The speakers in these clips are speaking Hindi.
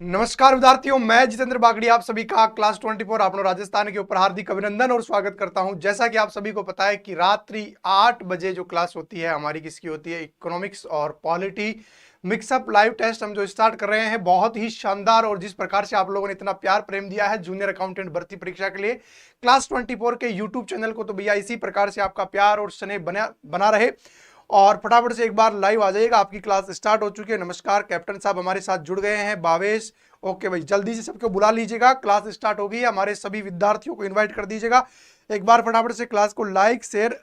नमस्कार विद्यार्थियों, मैं जितेंद्र बागड़ी आप सभी का क्लास 24 आप लोग राजस्थान के ऊपर हार्दिक अभिनंदन और स्वागत करता हूं। जैसा कि आप सभी को पता है कि रात्रि 8 बजे जो क्लास होती है हमारी, किसकी होती है, इकोनॉमिक्स और पॉलिटी मिक्सअप लाइव टेस्ट हम जो स्टार्ट कर रहे हैं, बहुत ही शानदार। और जिस प्रकार से आप लोगों ने इतना प्यार प्रेम दिया है जूनियर अकाउंटेंट भर्ती परीक्षा के लिए क्लास 24 के यूट्यूब चैनल को, तो भैया इसी प्रकार से आपका प्यार और स्नेह बना रहे। और फटाफट से एक बार लाइव आ जाइएगा, आपकी क्लास स्टार्ट हो चुकी है। नमस्कार, कैप्टन साहब हमारे साथ जुड़ गए हैं, भावेश। ओके भाई, जल्दी से सबको बुला लीजिएगा, क्लास स्टार्ट हो गई है। हमारे सभी विद्यार्थियों को इनवाइट कर दीजिएगा एक बार फटाफट से। क्लास को लाइक शेयर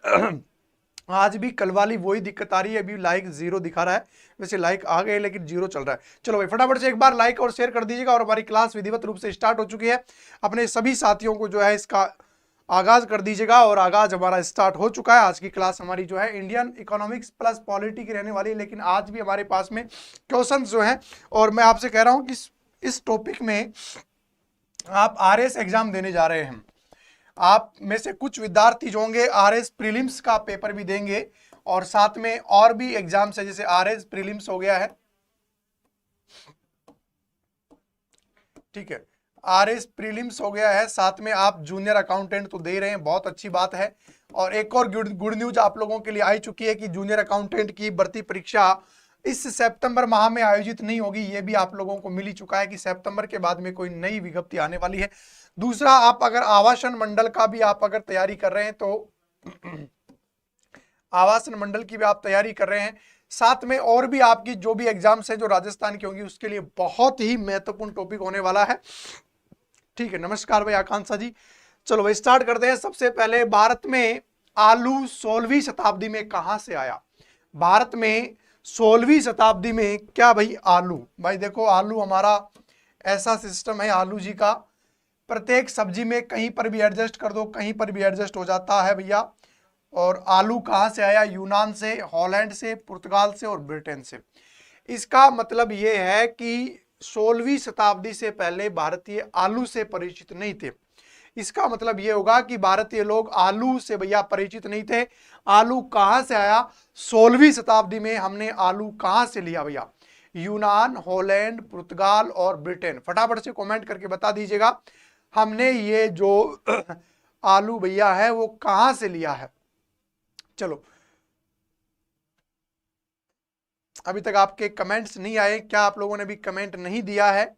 आज भी कल वाली वही दिक्कत आ रही है, अभी लाइक 0 दिखा रहा है। वैसे लाइक आ गए लेकिन 0 चल रहा है। चलो भाई फटाफट से एक बार लाइक और शेयर कर दीजिएगा। और हमारी क्लास विधिवत रूप से स्टार्ट हो चुकी है। अपने सभी साथियों को जो है इसका आगाज कर दीजिएगा। और आगाज हमारा स्टार्ट हो चुका है। आज की क्लास हमारी जो है इंडियन इकोनॉमिक्स प्लस पॉलिटी की रहने वाली है, लेकिन आज भी हमारे पास में क्वेश्चंस जो हैं, और मैं आपसे कह रहा हूं कि इस टॉपिक में आप आरएस एग्जाम देने जा रहे हैं। आप में से कुछ विद्यार्थी जो होंगे आरएस प्रीलिम्स का पेपर भी देंगे, और साथ में और भी एग्जाम्स है, जैसे आरएस प्रीलिम्स हो गया है, ठीक है, आरएस प्रीलिम्स हो गया है, साथ में आप जूनियर अकाउंटेंट तो दे रहे हैं, बहुत अच्छी बात है। और एक और गुड न्यूज आप लोगों के लिए आई चुकी है कि जूनियर अकाउंटेंट की भर्ती परीक्षा इस सितंबर माह में आयोजित नहीं होगी। ये भी आप लोगों को मिल ही चुका है कि सितंबर के बाद में कोई नई विज्ञप्ति आने वाली है। दूसरा, आप अगर आवासन मंडल का भी आप अगर तैयारी कर रहे हैं तो आवासन मंडल की भी आप तैयारी कर रहे हैं, साथ में और भी आपकी जो भी एग्जाम्स है जो राजस्थान की होंगी, उसके लिए बहुत ही महत्वपूर्ण टॉपिक होने वाला है। ठीक है, नमस्कार भाई आकांक्षा जी। चलो भाई स्टार्ट करते हैं। सबसे पहले, भारत में आलू 16वीं शताब्दी में कहां से आया? भारत में 16वीं शताब्दी में क्या भाई? आलू। भाई देखो, आलू हमारा ऐसा सिस्टम है आलू जी का, प्रत्येक सब्जी में कहीं पर भी एडजस्ट कर दो, कहीं पर भी एडजस्ट हो जाता है भैया। और आलू कहां से आया? यूनान से, हॉलैंड से, पुर्तगाल से और ब्रिटेन से। इसका मतलब यह है कि 16वीं शताब्दी से पहले भारतीय आलू से परिचित नहीं थे। इसका मतलब यह होगा कि भारतीय लोग आलू से भैया परिचित नहीं थे। आलू कहां से आया? 16वीं शताब्दी में हमने आलू कहां से लिया भैया? यूनान, हॉलैंड, पुर्तगाल और ब्रिटेन। फटाफट से कमेंट करके बता दीजिएगा, हमने ये जो आलू भैया है वो कहां से लिया है। चलो, अभी तक आपके कमेंट्स नहीं आए, क्या आप लोगों ने भी कमेंट नहीं दिया है?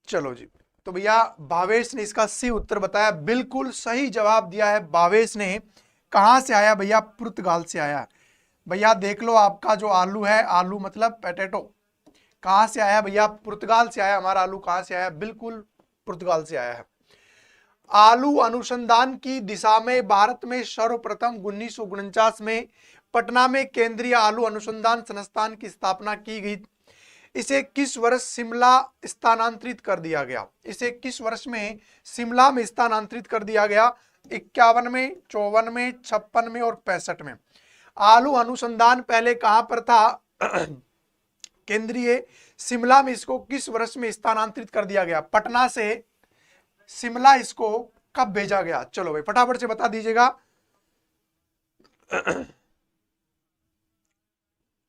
चलो जी, तो भैया भावेश ने इसका सही उत्तर बताया, बिल्कुल सही जवाब दिया है भावेश ने। कहां से आया भैया? पुर्तगाल से आया। भैया देख लो, आपका जो आलू है, आलू मतलब पोटैटो, कहां से आया भैया? पुर्तगाल से आया। हमारा आलू कहां से आया? बिल्कुल पुर्तगाल से आया है। आलू अनुसंधान की दिशा में भारत में सर्वप्रथम 1949 में पटना में केंद्रीय आलू अनुसंधान संस्थान की स्थापना की गई। इसे किस वर्ष शिमला स्थानांतरित कर दिया गया? इसे किस वर्ष में शिमला में स्थानांतरित कर दिया गया? 51 में, 54 में, 56 में और 65 में। आलू अनुसंधान पहले कहां पर था? केंद्रीय शिमला में। इसको किस वर्ष में स्थानांतरित कर दिया गया? पटना से शिमला इसको कब भेजा गया? चलो भाई फटाफट से बता दीजिएगा।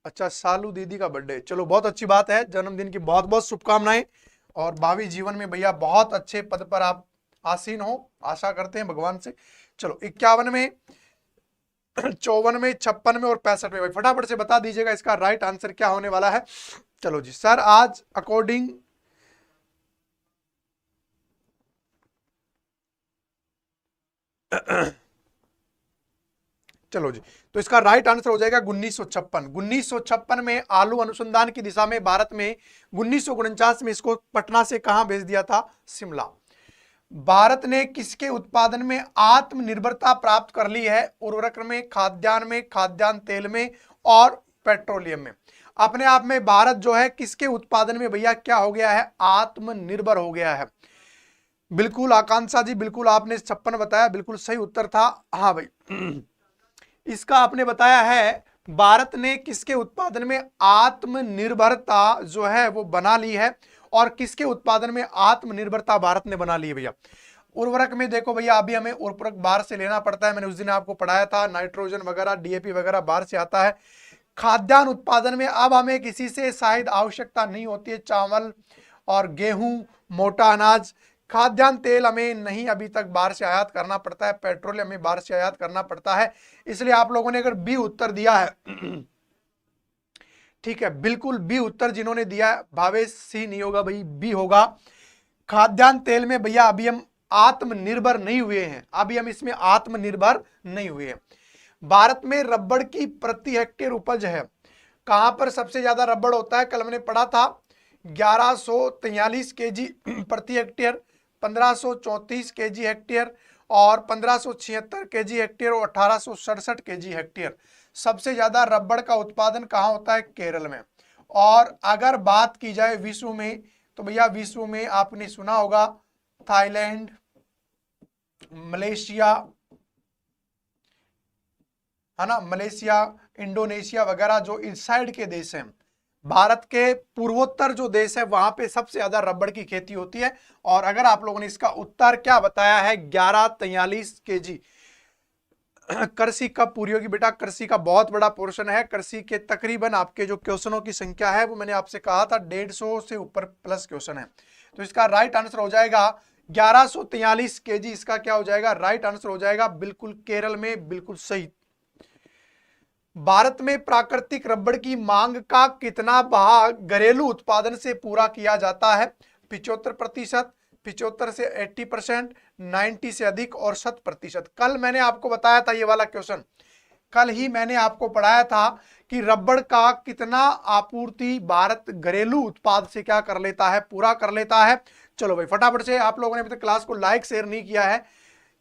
अच्छा, सालू दीदी का बर्थडे, चलो बहुत अच्छी बात है, जन्मदिन की बहुत बहुत शुभकामनाएं। और भावी जीवन में भैया बहुत अच्छे पद पर आप आसीन हो, आशा करते हैं भगवान से। चलो, 51 में, 54 में, 56 में और 65 में। भाई फटाफट से बता दीजिएगा इसका राइट आंसर क्या होने वाला है। चलो जी सर, आज अकॉर्डिंग चलो जी, तो इसका राइट आंसर हो जाएगा 1956। 1956 में आलू अनुसंधान की दिशा में भारत में, 1949 में इसको पटना से कहां भेज दिया था? शिमला। भारत ने किसके उत्पादन में आत्मनिर्भरता प्राप्त कर ली है? उर्वरक में, खाद्यान्न में, खाद्यान्न तेल में और पेट्रोलियम में। अपने आप में भारत जो है किसके उत्पादन में भैया क्या हो गया है? आत्मनिर्भर हो गया है। बिल्कुल आकांक्षा जी, बिल्कुल आपने 56 बताया, बिल्कुल सही उत्तर था। हाँ भाई, इसका आपने बताया है भारत ने किसके उत्पादन में आत्मनिर्भरता जो है वो बना ली है। और किसके उत्पादन में आत्मनिर्भरता भारत ने बना ली है भैया? उर्वरक में देखो भैया, अभी हमें उर्वरक बाहर से लेना पड़ता है, मैंने उस दिन आपको पढ़ाया था, नाइट्रोजन वगैरह, डीएपी वगैरह बाहर से आता है। खाद्यान्न उत्पादन में अब हमें किसी से शायद आवश्यकता नहीं होती है, चावल और गेहूं, मोटा अनाज। खाद्यान्न तेल हमें नहीं अभी तक बाहर से आयात करना पड़ता है, पेट्रोल हमें बाहर से आयात करना पड़ता है। इसलिए आप लोगों ने अगर बी उत्तर दिया है, ठीक है, बिल्कुल बी उत्तर जिन्होंने दिया है, भावेश सी नहीं होगा भाई, बी होगा। खाद्यान्न तेल में भैया अभी हम आत्मनिर्भर नहीं हुए हैं, अभी हम इसमें आत्मनिर्भर नहीं हुए हैं। भारत में रबड़ की प्रति हेक्टेयर उपज है, कहां पर सबसे ज्यादा रबड़ होता है? कल हमने पढ़ा था 1143 केजी प्रति हेक्टेयर, 1534 केजी हेक्टेयर और 1576 केजी हेक्टेयर और 1867 केजी हेक्टेयर। सबसे ज्यादा रबड़ का उत्पादन कहाँ होता है? केरल में। और अगर बात की जाए विश्व में, तो भैया विश्व में आपने सुना होगा थाईलैंड, मलेशिया, है ना, मलेशिया, इंडोनेशिया वगैरह जो इस साइड के देश हैं, भारत के पूर्वोत्तर जो देश है, वहां पे सबसे ज्यादा रबड़ की खेती होती है। और अगर आप लोगों ने इसका उत्तर क्या बताया है, 1143 केजी। कृषि कब पूरी होगी बेटा? कृषि का बहुत बड़ा पोर्शन है। कृषि के तकरीबन आपके जो क्वेश्चनों की संख्या है वो मैंने आपसे कहा था 150 से ऊपर प्लस क्वेश्चन है। तो इसका राइट आंसर हो जाएगा 1143 केजी। इसका क्या हो जाएगा? राइट आंसर हो जाएगा बिल्कुल केरल में, बिल्कुल सही। भारत में प्राकृतिक रबड़ की मांग का कितना भाग घरेलू उत्पादन से पूरा किया जाता है? 75%, 75 से 80%, 90 से अधिक और 100%। कल मैंने आपको बताया था ये वाला क्वेश्चन, कल ही मैंने आपको पढ़ाया था कि रबड़ का कितना आपूर्ति भारत घरेलू उत्पाद से क्या कर लेता है? पूरा कर लेता है। चलो भाई फटाफट से, आप लोगों ने अभी तक क्लास को लाइक शेयर नहीं किया है,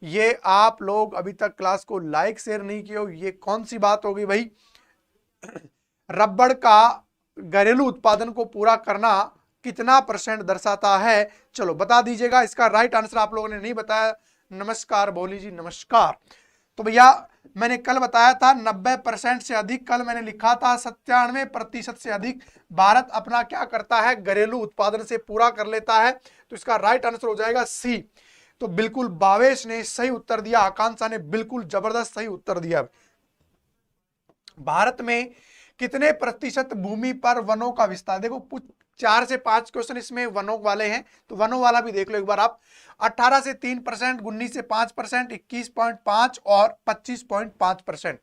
ये आप लोग अभी तक क्लास को लाइक शेयर नहीं किए हो, ये कौन सी बात होगी भाई? रबड़ का घरेलू उत्पादन को पूरा करना कितना % दर्शाता है? चलो बता दीजिएगा। इसका राइट आंसर आप लोगों ने नहीं बताया। नमस्कार भोली जी, नमस्कार। तो भैया मैंने कल बताया था 90% से अधिक, कल मैंने लिखा था 97% से अधिक भारत अपना क्या करता है? घरेलू उत्पादन से पूरा कर लेता है। तो इसका राइट आंसर हो जाएगा सी। तो बिल्कुल भावेश ने सही उत्तर दिया, आकांक्षा ने बिल्कुल जबरदस्त सही उत्तर दिया। भारत में कितने % भूमि पर वनों का विस्तार? देखो 4 से 5 क्वेश्चन इसमें वनों वाले हैं, तो वनों वाला भी देख लो एक बार आप। 18 से 3%, 19 से 5%, 21.5 और 25.5%।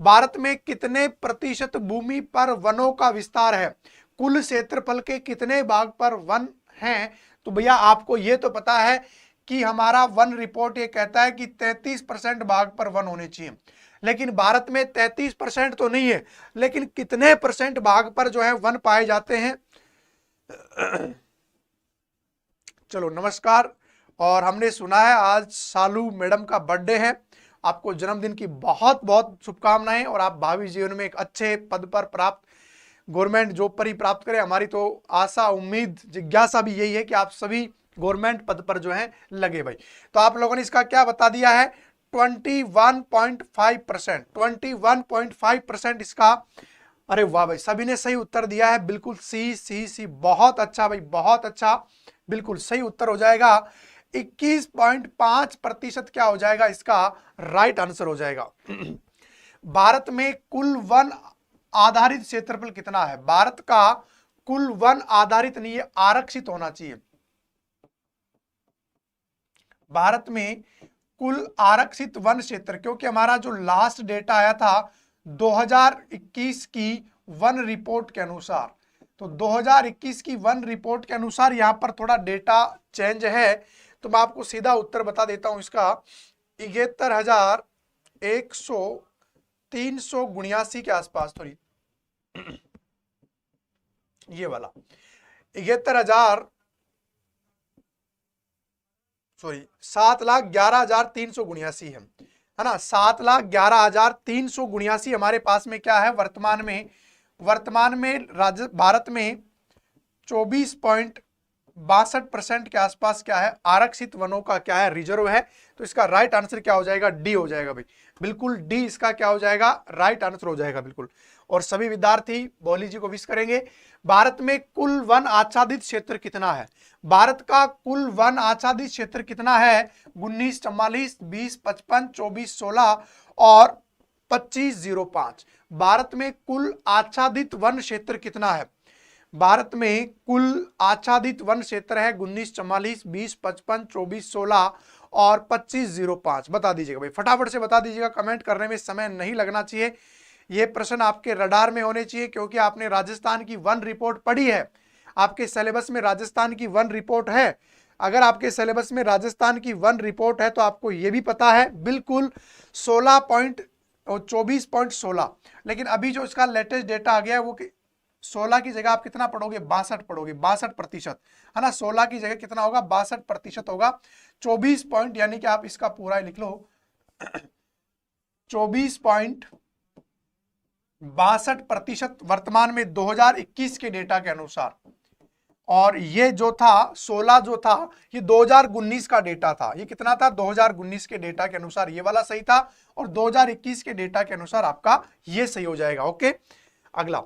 भारत में कितने % भूमि पर वनों का विस्तार है? कुल क्षेत्रफल के कितने भाग पर वन हैं? तो भैया आपको ये तो पता है कि हमारा वन रिपोर्ट ये कहता है कि 33% भाग पर वन होने चाहिए, लेकिन भारत में 33% तो नहीं है, लेकिन कितने % भाग पर जो है वन पाए जाते हैं? चलो नमस्कार। और हमने सुना है आज शालू मैडम का बर्थडे है, आपको जन्मदिन की बहुत बहुत शुभकामनाएं और आप भावी जीवन में एक अच्छे पद पर प्राप्त, गवर्नमेंट जॉब पर ही प्राप्त करें। हमारी तो आशा, उम्मीद, जिज्ञासा भी यही है कि आप सभी गवर्नमेंट पद पर जो है लगे भाई। तो आप लोगों ने इसका क्या बता दिया है? 21.5%, 21.5% इसका। अरे वाह भाई, सभी ने सही उत्तर दिया है, बिल्कुल सी सी सी। बहुत अच्छा भाई, बहुत अच्छा, बिल्कुल सही उत्तर हो जाएगा। 21.5% क्या हो जाएगा? इसका राइट आंसर हो जाएगा। भारत में कुल वन आधारित क्षेत्रफल कितना है? भारत का कुल वन आधारित नहीं है, आरक्षित होना चाहिए। भारत में कुल आरक्षित वन क्षेत्र, क्योंकि हमारा जो लास्ट डेटा आया था 2021 की वन रिपोर्ट के अनुसार, तो 2021 की वन रिपोर्ट के अनुसार यहां पर थोड़ा डेटा चेंज है। तो मैं आपको सीधा उत्तर बता देता हूं इसका, 73,379 के आसपास, थोड़ी ये वाला 7,11,379 है ना, 7,11,379 हमारे पास में क्या है वर्तमान में? वर्तमान में भारत में 24.62% के आसपास क्या है? आरक्षित वनों का क्या है? रिजर्व है। तो इसका राइट आंसर क्या हो जाएगा? डी हो जाएगा भाई, बिल्कुल डी इसका क्या हो जाएगा? राइट आंसर हो जाएगा बिल्कुल। और सभी विद्यार्थी बोली जी को विश करेंगे। भारत में कुल वन आच्छादित क्षेत्र कितना है? भारत का कुल वन आच्छादित क्षेत्र कितना है? 19, 44, 20, 55, 24, 16 और 2505। भारत में कुल आच्छादित वन क्षेत्र कितना है? भारत में कुल आच्छादित वन क्षेत्र है 1944, 20, 55, 24, 16 और 2505। बता दीजिएगा भाई, फटाफट से बता दीजिएगा, कमेंट करने में समय नहीं लगना चाहिए। ये प्रश्न आपके रडार में होने चाहिए क्योंकि आपने राजस्थान की वन रिपोर्ट पढ़ी है, आपके सिलेबस में राजस्थान की वन रिपोर्ट है। अगर आपके सिलेबस में राजस्थान की वन रिपोर्ट है तो आपको यह भी पता है बिल्कुल 24.16, लेकिन अभी जो इसका लेटेस्ट डेटा आ गया है वो 16 की जगह आप कितना पढ़ोगे? 62 पढ़ोगे, 62%, है ना। 16 की जगह कितना होगा? 62% होगा। 24 पॉइंट, यानी कि आप इसका पूरा लिख लो 24.62% वर्तमान में 2021 के डेटा के अनुसार। और ये जो था 16 जो था ये 2019 का डेटा था। ये कितना था? 2019 के डेटा के अनुसार ये वाला सही था, और 2021 के डेटा के अनुसार आपका ये सही हो जाएगा। ओके, अगला,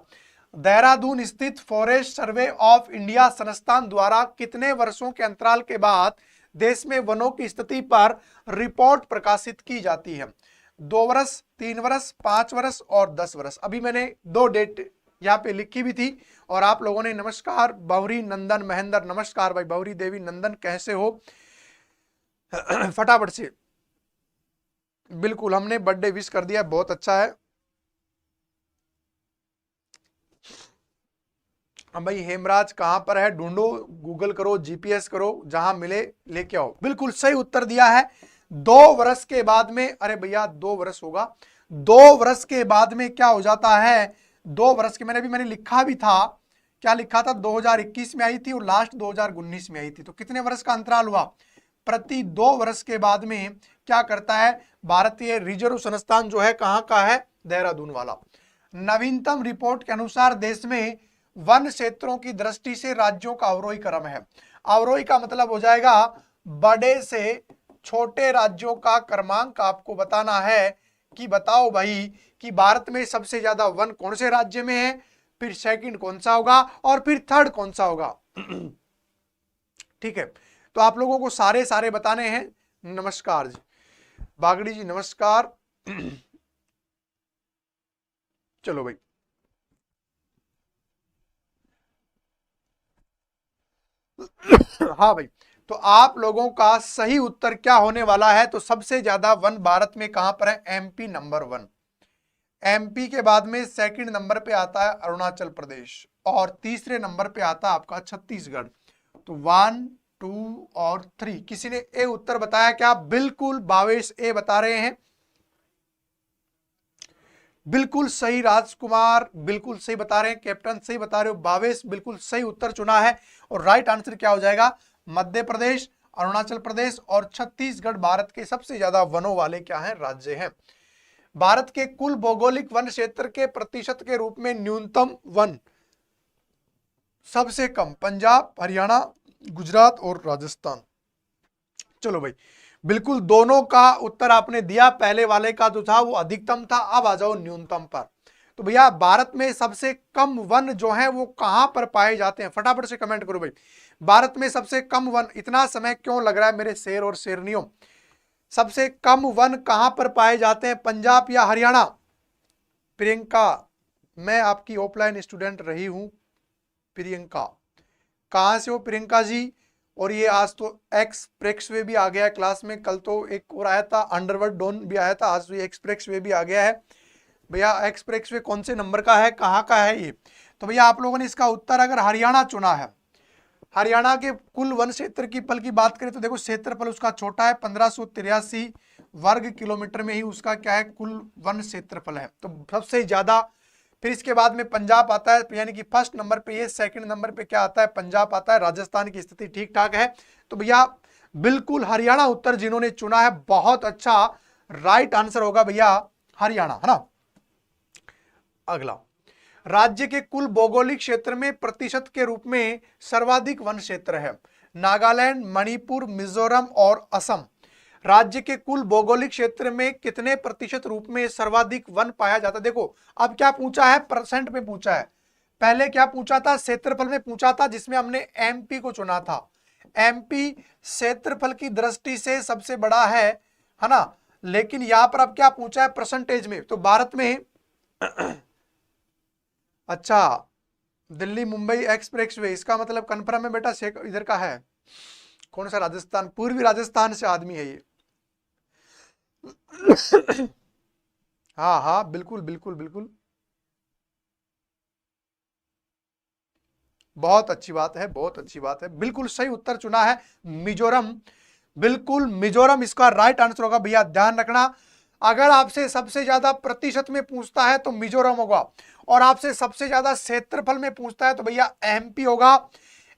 देहरादून स्थित फॉरेस्ट सर्वे ऑफ इंडिया संस्थान द्वारा कितने वर्षों के अंतराल के बाद देश में वनों की स्थिति पर रिपोर्ट प्रकाशित की जाती है? 2 वर्ष, 3 वर्ष, 5 वर्ष और 10 वर्ष। अभी मैंने 2 डेट यहाँ पे लिखी भी थी और आप लोगों ने नमस्कार बवरी नंदन महेंद्र, नमस्कार भाई बवरी देवी नंदन, कैसे हो? फटाफट से, बिल्कुल हमने बर्थडे विश कर दिया, बहुत अच्छा है। अब भाई हेमराज कहां पर है? ढूंढो, गूगल करो, जीपीएस करो, जहां मिले लेके आओ। बिल्कुल सही उत्तर दिया है। 2 वर्ष के बाद में, अरे भैया 2 वर्ष होगा, 2 वर्ष के बाद में क्या हो जाता है? 2 वर्ष के, मैंने लिखा भी था, क्या लिखा था? 2021 में आई थी और लास्ट 2019 में आई थी। तो कितने वर्ष का अंतराल हुआ? प्रति 2 वर्ष के बाद में क्या करता है भारतीय रिजर्व संस्थान जो है, कहां का है? देहरादून वाला। नवीनतम रिपोर्ट के अनुसार देश में वन क्षेत्रों की दृष्टि से राज्यों का अवरोही क्रम है। अवरोही का मतलब हो जाएगा बड़े से छोटे राज्यों का क्रमांक आपको बताना है कि बताओ भाई कि भारत में सबसे ज्यादा वन कौन से राज्य में है, फिर सेकंड कौन सा होगा और फिर थर्ड कौन सा होगा। ठीक है, तो आप लोगों को सारे बताने हैं। नमस्कार जी बागड़ी जी, नमस्कार। चलो भाई, हाँ भाई, तो आप लोगों का सही उत्तर क्या होने वाला है? तो सबसे ज्यादा वन भारत में कहां पर है? MP number 1। एमपी के बाद में सेकंड नंबर पे आता है अरुणाचल प्रदेश और तीसरे नंबर पे आता है आपका छत्तीसगढ़। तो 1, 2 और 3। किसी ने ए उत्तर बताया क्या? बिल्कुल भावेश ए बता रहे हैं, बिल्कुल सही। राजकुमार बिल्कुल सही बता रहे हैं, कैप्टन सही बता रहे हो, भावेश बिल्कुल सही उत्तर चुना है। और राइट आंसर क्या हो जाएगा? मध्य प्रदेश, अरुणाचल प्रदेश और छत्तीसगढ़ भारत के सबसे ज्यादा वनों वाले क्या हैं? राज्य हैं। भारत के कुल भौगोलिक वन क्षेत्र के प्रतिशत के रूप में न्यूनतम वन सबसे कम पंजाब, हरियाणा, गुजरात और राजस्थान। चलो भाई, बिल्कुल दोनों का उत्तर आपने दिया। पहले वाले का जो था वो अधिकतम था, अब आ जाओ न्यूनतम पर। तो भैया भारत में सबसे कम वन जो है वो कहां पर पाए जाते हैं? फटाफट से कमेंट करो भाई, भारत में सबसे कम वन। इतना समय क्यों लग रहा है मेरे शेर और शेरनियों? सबसे कम वन कहां पर पाए जाते हैं? पंजाब या हरियाणा? प्रियंका, मैं आपकी ऑफलाइन स्टूडेंट रही हूं। प्रियंका कहां से हो प्रियंका जी? और ये आज तो एक्सप्रेस वे भी आ गया है क्लास में, कल तो एक और आया था अंडरवर्ल्ड डॉन भी आया था, आज तो ये एक्सप्रेस वे भी आ गया है। भैया एक्सप्रेस वे कौन से नंबर का है, कहाँ का है ये? तो भैया आप लोगों ने इसका उत्तर अगर हरियाणा चुना है, हरियाणा के कुल वन क्षेत्र की पल की बात करें तो देखो क्षेत्रफल उसका छोटा है, 1583 वर्ग किलोमीटर में ही उसका क्या है? कुल वन क्षेत्रफल है। तो सबसे ज्यादा, फिर इसके बाद में पंजाब आता है, यानी कि फर्स्ट नंबर पे ये, सेकंड नंबर पे क्या आता है? पंजाब आता है। राजस्थान की स्थिति ठीक ठाक है। तो भैया बिल्कुल हरियाणा उत्तर जिन्होंने चुना है, बहुत अच्छा, राइट आंसर होगा भैया हरियाणा, है ना। अगला, राज्य के कुल भौगोलिक क्षेत्र में प्रतिशत के रूप में सर्वाधिक वन क्षेत्र है। नागालैंड, मणिपुर, मिजोरम और असम। राज्य के कुल भौगोलिक क्षेत्र में कितने प्रतिशत रूप में सर्वाधिक वन पाया जाता है? देखो अब क्या पूछा है? परसेंट में पूछा है। पहले क्या पूछा था? क्षेत्रफल में पूछा था, जिसमें हमने एमपी को चुना था। एमपी क्षेत्रफल की दृष्टि से सबसे बड़ा है ना। लेकिन यहां पर अब क्या पूछा है परसेंटेज में, तो भारत में अच्छा दिल्ली मुंबई एक्सप्रेस वे, इसका मतलब कन्फर्म है बेटा इधर का है, कौन सा राजस्थान, पूर्वी राजस्थान से आदमी है ये। हाँ हाँ बिल्कुल बिल्कुल बिल्कुल, बहुत अच्छी बात है, बहुत अच्छी बात है, बिल्कुल सही उत्तर चुना है मिजोरम। बिल्कुल मिजोरम इसका राइट आंसर होगा भैया, ध्यान रखना। अगर आपसे सबसे ज्यादा प्रतिशत में पूछता है तो मिजोरम होगा, और आपसे सबसे ज्यादा क्षेत्रफल में पूछता है तो भैया एमपी होगा।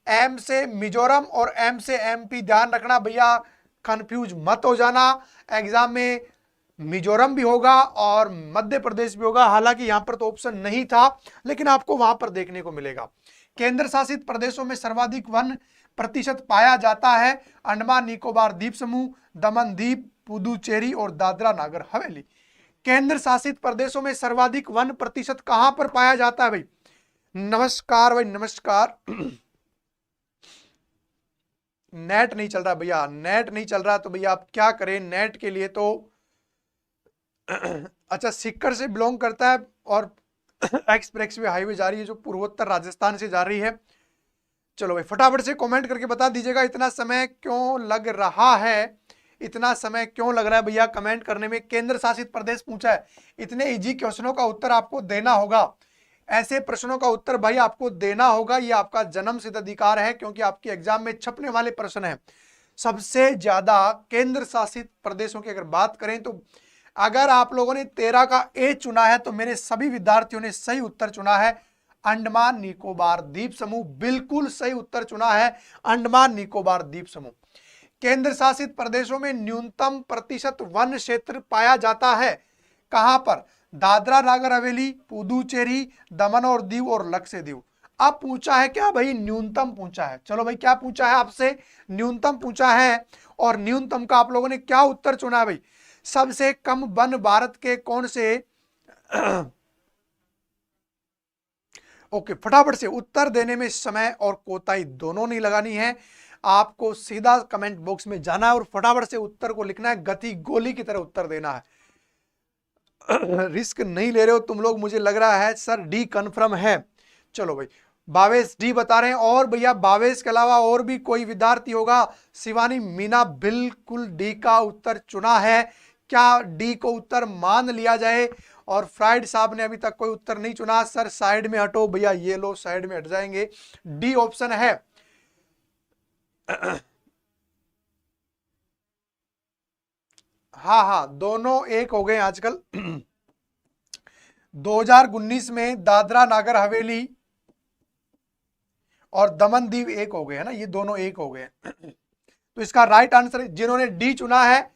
एम से मिजोरम और एम से एमपी, ध्यान रखना भैया, कंफ्यूज मत हो जाना। एग्जाम में मिजोरम भी होगा और मध्य प्रदेश भी होगा, हालांकि यहां पर तो ऑप्शन नहीं था, लेकिन आपको वहां पर देखने को मिलेगा। केंद्र शासित प्रदेशों में सर्वाधिक वन प्रतिशत पाया जाता है, अंडमान निकोबार द्वीप समूह, दमन द्वीप, पुदुचेरी और दादरा नागर हवेली। केंद्र शासित प्रदेशों में सर्वाधिक वन प्रतिशत कहां पर पाया जाता है भाई? नमस्कार भाई नमस्कार। नेट नहीं चल रहा भैया, नेट नहीं चल रहा तो भैया आप क्या करें, नेट के लिए तो अच्छा सीकर से बिलोंग करता है और एक्सप्रेसवे हाईवे जा रही है जो पूर्वोत्तर राजस्थान से जा रही है। चलो भाई फटाफट से कमेंट करके बता दीजिएगा इतना समय क्यों लग रहा है, इतना समय क्यों लग रहा है भैया कमेंट करने में। केंद्र शासित प्रदेश पूछा है, इतने इजी क्वेश्चनों का उत्तर आपको देना होगा, ऐसे प्रश्नों का उत्तर भाई आपको देना होगा, ये आपका जन्म सिद्ध अधिकार है, क्योंकि आपके एग्जाम में छपने वाले प्रश्न है। सबसे ज्यादा केंद्र शासित प्रदेशों की अगर बात करें तो अगर आप लोगों ने 13 का ए चुना है तो मेरे सभी विद्यार्थियों ने सही उत्तर चुना है, अंडमान निकोबार द्वीप समूह, बिल्कुल सही उत्तर चुना है, अंडमान निकोबार द्वीप समूह। केंद्र शासित प्रदेशों में न्यूनतम प्रतिशत वन क्षेत्र पाया जाता है कहां पर? दादरा नागर हवेली, पुदुचेरी, दमन और दीव और लक्षद्वीप। अब पूछा है क्या भाई? न्यूनतम पूछा है। चलो भाई क्या पूछा है आपसे? न्यूनतम पूछा है, और न्यूनतम का आप लोगों ने क्या उत्तर चुना है भाई? सबसे कम वन भारत के कौन से ओके फटाफट से उत्तर देने में समय और कोताही दोनों नहीं लगानी है, आपको सीधा कमेंट बॉक्स में जाना है और फटाफट से उत्तर को लिखना है, गति गोली की तरह उत्तर देना है। रिस्क नहीं ले रहे हो तुम लोग, मुझे लग रहा है सर डी कंफर्म है। चलो भाई भावेश डी बता रहे हैं, और भैया भावेश के अलावा और भी कोई विद्यार्थी होगा? शिवानी मीना बिल्कुल डी का उत्तर चुना है, क्या डी को उत्तर मान लिया जाए? और फ्राइड साहब ने अभी तक कोई उत्तर नहीं चुना, सर साइड में हटो भैया, ये लो साइड में हट जाएंगे, डी ऑप्शन है। हाँ हाँ दोनों एक हो गए आजकल। 2019 में दादरा नागर हवेली और दमन दीव एक हो गए है ना, ये दोनों एक हो गए। तो इसका राइट आंसर जिन्होंने डी चुना है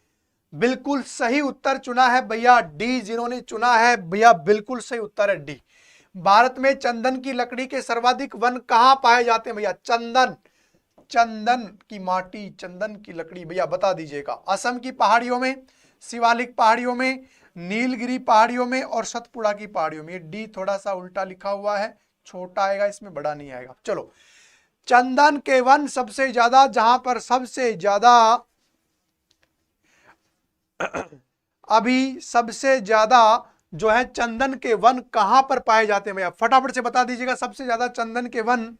बिल्कुल सही उत्तर चुना है भैया, डी जिन्होंने चुना है भैया बिल्कुल सही उत्तर है डी। भारत में चंदन की लकड़ी के सर्वाधिक वन कहां पाए जाते हैं भैया? चंदन, चंदन की माटी, चंदन की लकड़ी भैया बता दीजिएगा। असम की पहाड़ियों में, शिवालिक पहाड़ियों में, नीलगिरी पहाड़ियों में और सतपुड़ा की पहाड़ियों में। डी थोड़ा सा उल्टा लिखा हुआ है, छोटा आएगा इसमें, बड़ा नहीं आएगा। चलो चंदन के वन सबसे ज्यादा, जहां पर सबसे ज्यादा अभी सबसे ज्यादा जो है चंदन के वन कहां पर पाए जाते हैं भैया? फटाफट से बता दीजिएगा सबसे ज्यादा चंदन के वन।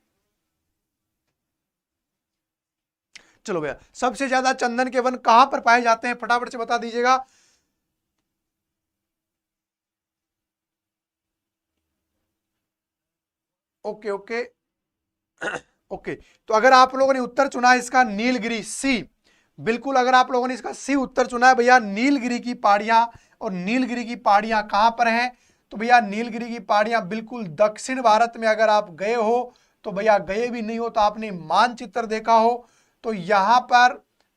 चलो भैया सबसे ज्यादा चंदन के वन कहां पर पाए जाते हैं, फटाफट से बता दीजिएगा। ओके ओके ओके, तो अगर आप लोगों ने उत्तर चुना है इसका नीलगिरी सी, बिल्कुल अगर आप लोगों ने इसका सी उत्तर चुना है भैया, नीलगिरी की पहाड़ियां, और नीलगिरी की पहाड़ियां कहां पर हैं? तो भैया नीलगिरी की पहाड़ियां बिल्कुल दक्षिण भारत में, अगर आप गए हो तो भैया, गए भी नहीं हो तो आपने मानचित्र देखा हो, तो यहां पर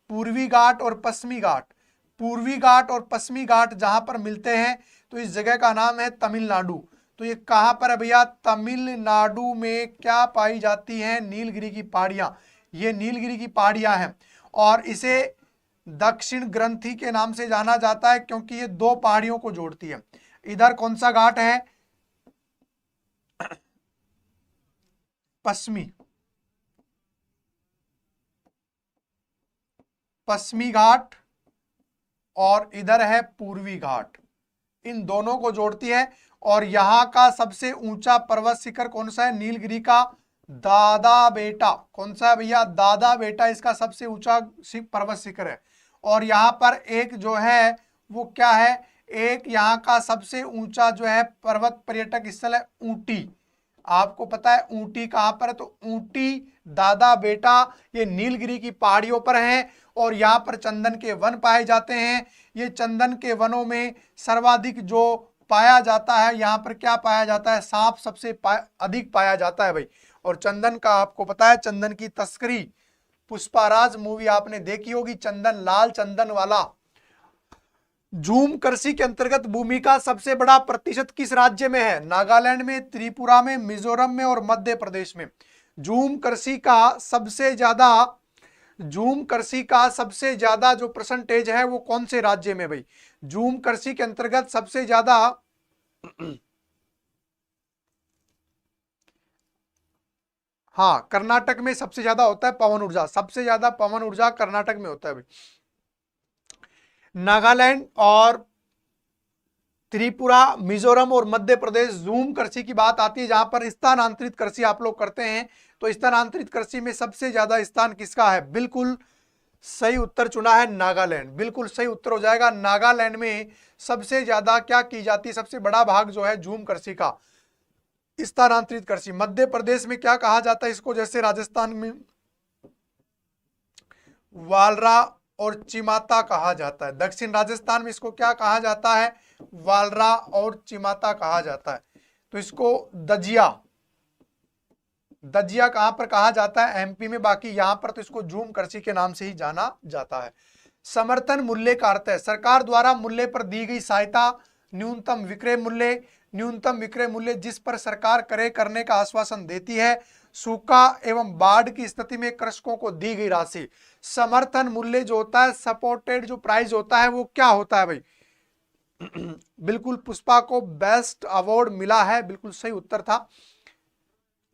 पूर्वी घाट और पश्चिमी घाट, पूर्वी घाट और पश्चिमी घाट जहां पर मिलते हैं, तो इस जगह का नाम है तमिलनाडु। तो ये कहां पर है भैया? तमिलनाडु में क्या पाई जाती हैं? नीलगिरी की पहाड़ियां, ये नीलगिरी की पहाड़ियां हैं, और इसे दक्षिण ग्रंथि के नाम से जाना जाता है क्योंकि ये दो पहाड़ियों को जोड़ती है। इधर कौन सा घाट है? पश्चिमी, पश्चिमी घाट और इधर है पूर्वी घाट, इन दोनों को जोड़ती है। और यहाँ का सबसे ऊंचा पर्वत शिखर कौन सा है? नीलगिरी का दादा बेटा। कौन सा है भैया? दादा बेटा इसका सबसे ऊंचा पर्वत शिखर है। और यहाँ पर एक जो है वो क्या है, एक यहाँ का सबसे ऊंचा जो है पर्वत पर्यटक स्थल है ऊटी। आपको पता है ऊटी कहाँ पर है? तो ऊटी, दादा बेटा, ये नीलगिरी की पहाड़ियों पर है। और यहाँ पर चंदन के वन पाए जाते हैं। ये चंदन के वनों में सर्वाधिक जो पाया जाता है, यहाँ पर क्या पाया जाता है? सांप सबसे अधिक पाया जाता है भाई। और चंदन का आपको पता है, चंदन की तस्करी, पुष्पाराज मूवी आपने देखी होगी, चंदन, लाल चंदन वाला। झूम कृषि के अंतर्गत भूमि का सबसे बड़ा प्रतिशत किस राज्य में है? नागालैंड में, त्रिपुरा में, मिजोरम में और मध्य प्रदेश में। झूम कृषि का सबसे ज्यादा जो परसेंटेज है वो कौन से राज्य में भाई? झूम कृषि के अंतर्गत सबसे ज्यादा हाँ, कर्नाटक में सबसे ज्यादा होता है पवन ऊर्जा, सबसे ज्यादा पवन ऊर्जा कर्नाटक में होता है भाई। नागालैंड और त्रिपुरा, मिजोरम और मध्य प्रदेश झूम कृषि की बात आती है, जहां पर स्थानांतरित कृषि आप लोग करते हैं। तो स्थानांतरित कृषि में सबसे ज्यादा स्थान किसका है? बिल्कुल सही उत्तर चुना है नागालैंड, बिल्कुल सही उत्तर हो जाएगा। नागालैंड में सबसे ज्यादा क्या की जाती है? सबसे बड़ा भाग जो है झूम कृषि का, स्थानांतरित कृषि। मध्य प्रदेश में क्या कहा जाता है इसको? जैसे राजस्थान में वालरा और चिमाता कहा जाता है। दक्षिण राजस्थान में इसको क्या कहा जाता है? वालरा और चिमाता कहा जाता है। तो इसको दजिया कहां पर कहा जाता है? एमपी में। बाकी यहां पर तो इसको झूम कृषि के नाम से ही जाना जाता है। समर्थन मूल्य का अर्थ है सरकार द्वारा मूल्य पर दी गई सहायता। न्यूनतम विक्रय मूल्य जिस पर सरकार क्रय करने का आश्वासन देती है। सूखा एवं बाढ़ की स्थिति में कृषकों को दी गई राशि। समर्थन मूल्य जो होता है, सपोर्टेड जो प्राइस होता है, वो क्या होता है भाई? बिल्कुल पुष्पा को बेस्ट अवार्ड मिला है, बिल्कुल सही उत्तर था।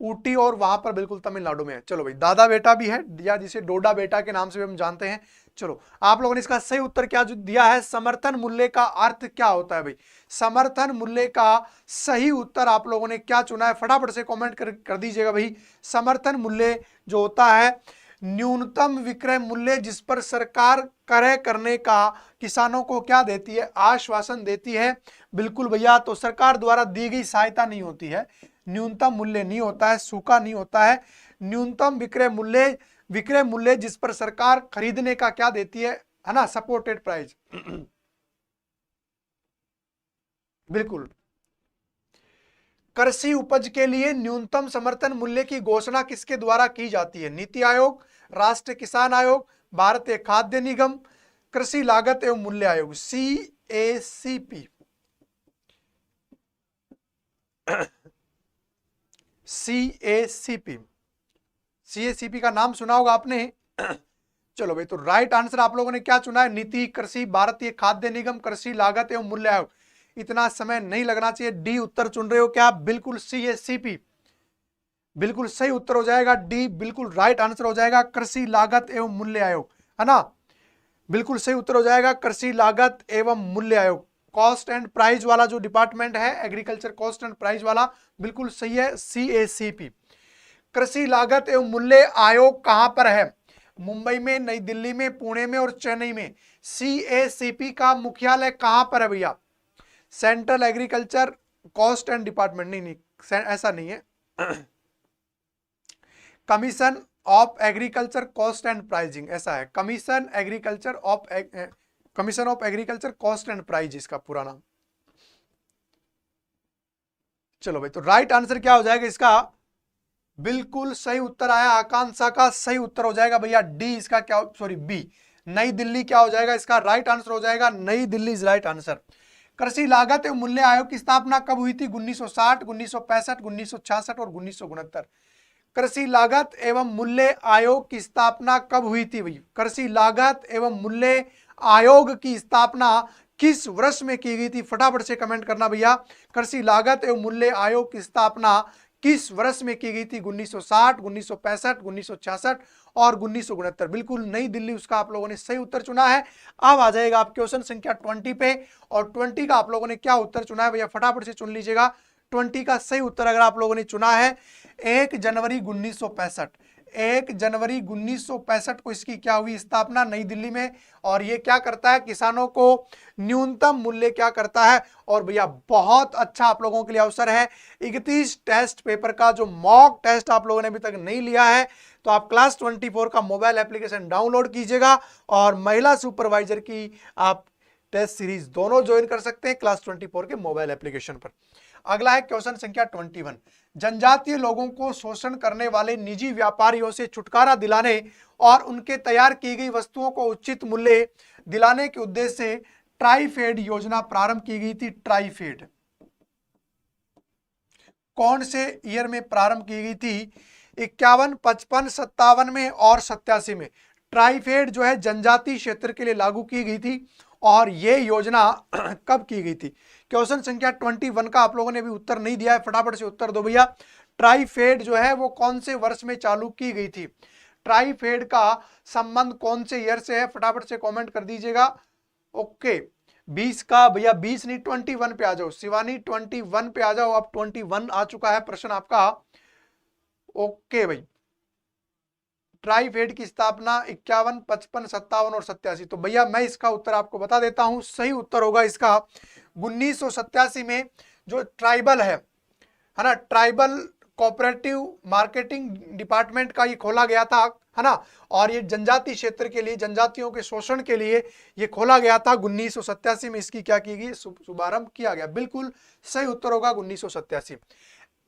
ऊटी और वहां पर बिल्कुल तमिलनाडु में है। चलो भाई, दादा बेटा भी है, या जिसे डोडा बेटा के नाम से भी हम जानते हैं। चलो, आप लोगों ने इसका सही उत्तर क्या जो दिया है? समर्थन मूल्य का अर्थ क्या होता है भाई? समर्थन मूल्य का सही उत्तर आप लोगों ने क्या चुना है? फटाफट से कमेंट कर दीजिएगा भाई। समर्थन मूल्य जो होता है, न्यूनतम विक्रय मूल्य जिस पर सरकार क्रय करने का किसानों को क्या देती है? आश्वासन देती है। बिल्कुल भैया, तो सरकार द्वारा दी गई सहायता नहीं होती है, न्यूनतम मूल्य नहीं होता है, सूखा नहीं होता है। न्यूनतम विक्रय मूल्य जिस पर सरकार खरीदने का क्या देती है ना? Supported price. बिल्कुल। कृषि उपज के लिए न्यूनतम समर्थन मूल्य की घोषणा किसके द्वारा की जाती है? नीति आयोग, राष्ट्रीय किसान आयोग, भारतीय खाद्य निगम, कृषि लागत एवं मूल्य आयोग, CACP। CACP का नाम सुना होगा आपने। चलो भाई, तो राइट आंसर आप लोगों ने क्या चुना है? नीति, कृषि, भारतीय खाद्य निगम, कृषि लागत एवं मूल्य आयोग। इतना समय नहीं लगना चाहिए। डी उत्तर चुन रहे हो क्या? बिल्कुल CACP बिल्कुल सही उत्तर हो जाएगा। डी बिल्कुल राइट आंसर हो जाएगा, कृषि लागत एवं मूल्य आयोग, है ना? बिल्कुल सही उत्तर हो जाएगा, कृषि लागत एवं मूल्य आयोग। कॉस्ट एंड प्राइस वाला जो डिपार्टमेंट है, एग्रीकल्चर कॉस्ट एंड प्राइस वाला, बिल्कुल सही है, CACP। कृषि लागत एवं मूल्य आयोग कहां पर है? मुंबई में, नई दिल्ली में, पुणे में और चेन्नई में। CACP का मुख्यालय कहां पर है भैया? Central agriculture cost and department, नहीं, ऐसा नहीं है। Commission of agriculture cost and pricing, ऐसा है। Commission of agriculture cost and price इसका पूरा नाम। चलो भाई, तो राइट आंसर क्या हो जाएगा इसका? बिल्कुल सही उत्तर आया, आकांक्षा का सही उत्तर हो जाएगा भैया डी। इसका क्या, सॉरी बी, नई दिल्ली क्या हो जाएगा? इसका राइट आंसर हो जाएगा नई दिल्ली इज राइट आंसर। कृषि लागत एवं मूल्य आयोग की स्थापना कब हुई थी? 1960, 1965, 1966 और 1969। कृषि लागत एवं मूल्य आयोग की स्थापना कब हुई थी भाई? कृषि लागत एवं मूल्य आयोग की स्थापना किस वर्ष में की गई थी? फटाफट से कमेंट करना भैया। कृषि लागत एवं मूल्य आयोग की स्थापना किस वर्ष में की गई थी? 1960, 1965, 1966 और 1969। बिल्कुल नई दिल्ली उसका आप लोगों ने सही उत्तर चुना है। अब आ जाएगा आप क्वेश्चन संख्या 20 पे, और 20 का आप लोगों ने क्या उत्तर चुना है भैया? फटाफट से चुन लीजिएगा। 20 का सही उत्तर अगर आप लोगों ने चुना है 1 जनवरी 1965। 1 जनवरी 1965 को इसकी क्या हुई? स्थापना नई दिल्ली में। और ये क्या करता है? किसानों को न्यूनतम मूल्य क्या करता है? और भैया बहुत अच्छा आप लोगों के लिए अवसर है, 31 टेस्ट पेपर का जो मॉक टेस्ट आप लोगों ने अभी तक नहीं लिया है तो आप क्लास 24 का मोबाइल एप्लीकेशन डाउनलोड कीजिएगा और महिला सुपरवाइजर की आप टेस्ट सीरीज दोनों ज्वाइन कर सकते हैं क्लास 24 के मोबाइल एप्लीकेशन पर। अगला है क्वेश्चन संख्या 21। जनजातीय लोगों को शोषण करने वाले निजी व्यापारियों से छुटकारा दिलाने और उनके तैयार की गई वस्तुओं को उचित मूल्य दिलाने के उद्देश्य से ट्राइफेड योजना प्रारंभ की गई थी। ट्राइफेड कौन से ईयर में प्रारंभ की गई थी? 51, 55, 57 में और 87 में ट्राइफेड जो है जनजातीय क्षेत्र के लिए लागू की गई थी। और यह योजना कब की गई थी? क्वेश्चन संख्या 21 का आप लोगों ने अभी उत्तर नहीं दिया है, फटाफट से उत्तर दो भैया। ट्राइफेड जो है वो कौन से वर्ष में चालू की गई थी? ट्राइफेड का संबंध कौन से ईयर से है? फटाफट से कमेंट कर दीजिएगा। ओके 20 का भैया 20 नहीं 21 पे आ जाओ। शिवानी 21 पे आ जाओ। अब 21 आ चुका है प्रश्न आपका। ओके भाई, ट्राइफेड की स्थापना 51, 55, 57 और 87। तो भैया मैं इसका उत्तर आपको बता देता हूं। सही उत्तर होगा इसका 1987 में जो ट्राइबल है ना, ट्राइबल कोऑपरेटिव मार्केटिंग डिपार्टमेंट का ये खोला गया था, है ना। और ये जनजातीय क्षेत्र के लिए, जनजातियों के शोषण के लिए ये खोला गया था। 1987 में इसकी क्या की गई? शुभारंभ किया गया। बिल्कुल सही उत्तर होगा 1987।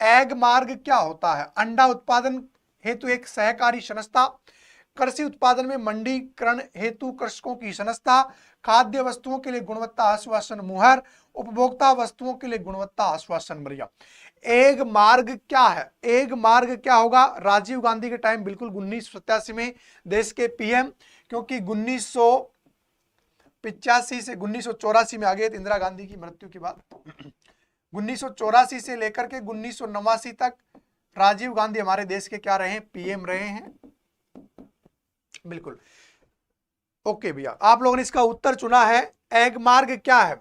एग मार्ग क्या होता है? अंडा उत्पादन हेतु एक सहकारी संस्था, कृषि उत्पादन में मंडीकरण हेतु कृषकों की संस्था, खाद्य वस्तुओं के लिए गुणवत्ता आश्वासन मुहर, उपभोक्ता वस्तुओं के लिए गुणवत्ता आश्वासन भैया। एग मार्ग क्या है? एग मार्ग क्या होगा? राजीव गांधी के टाइम, बिल्कुल 1987 में देश के पीएम, क्योंकि 1985 से 1984 में आ गए इंदिरा गांधी की मृत्यु के बाद। 1984 से लेकर के 1989 तक राजीव गांधी हमारे देश के क्या रहे? पीएम रहे हैं। बिल्कुल ओके भैया, आप लोगों ने इसका उत्तर चुना है। एग मार्ग क्या है?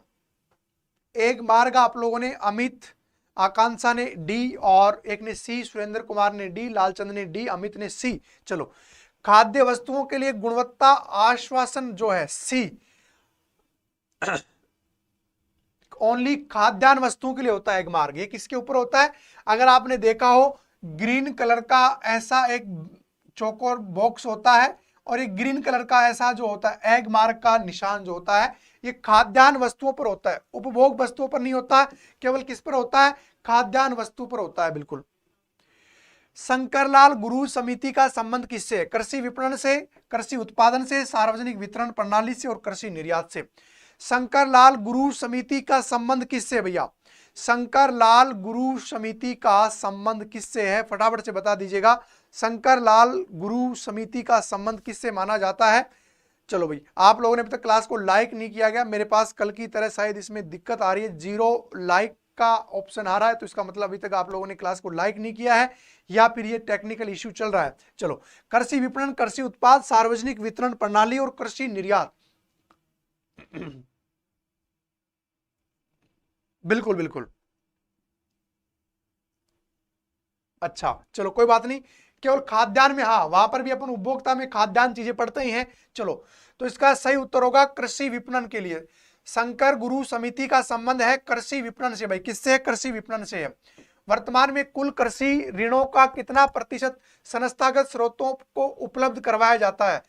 एग मार्ग आप लोगों ने, अमित आकांक्षा ने डी, और एक ने सी, सुरेंद्र कुमार ने डी, लालचंद ने डी, अमित ने सी। चलो, खाद्य वस्तुओं के लिए गुणवत्ता आश्वासन जो है सी, ओनली खाद्यान्न वस्तुओं के लिए होता है एग मार्ग। ये किसके ऊपर होता है? अगर आपने देखा हो ग्रीन कलर का ऐसा एक चौकोर बॉक्स होता है और एक ग्रीन कलर का ऐसा जो होता है एग मार्क का निशान जो होता है, ये खाद्यान्न वस्तुओं पर होता है, उपभोग वस्तुओं पर नहीं होता है। केवल किस पर होता है? खाद्यान्न वस्तु पर होता है। बिल्कुल। शंकरलाल गुरु समिति का संबंध किससे? कृषि विपणन से, कृषि उत्पादन से, सार्वजनिक वितरण प्रणाली से और कृषि निर्यात से। शंकरलाल गुरु समिति का संबंध किससे भैया? शंकरलाल गुरु समिति का संबंध किससे है? फटाफट से बता दीजिएगा। शंकरलाल गुरु समिति का संबंध किससे माना जाता है? चलो भाई, आप लोगों ने अभी तक क्लास को लाइक नहीं किया गया, मेरे पास कल की तरह शायद इसमें दिक्कत आ रही है, 0 लाइक का ऑप्शन आ रहा है, तो इसका मतलब अभी तक आप लोगों ने क्लास को लाइक नहीं किया है या फिर ये टेक्निकल इश्यू चल रहा है। चलो, कृषि विपणन, कृषि उत्पाद, सार्वजनिक वितरण प्रणाली और कृषि निर्यात। बिल्कुल बिल्कुल, अच्छा चलो कोई बात नहीं, केवल खाद्यान्न में, हाँ वहां पर भी अपन उपभोक्ता में खाद्यान्न चीजें पढ़ते ही हैं। चलो, तो इसका सही उत्तर होगा कृषि विपणन के लिए। शंकर गुरु समिति का संबंध है कृषि विपणन से। भाई किससे है? कृषि विपणन से है। वर्तमान में कुल कृषि ऋणों का कितना प्रतिशत संस्थागत स्रोतों को उपलब्ध करवाया जाता है?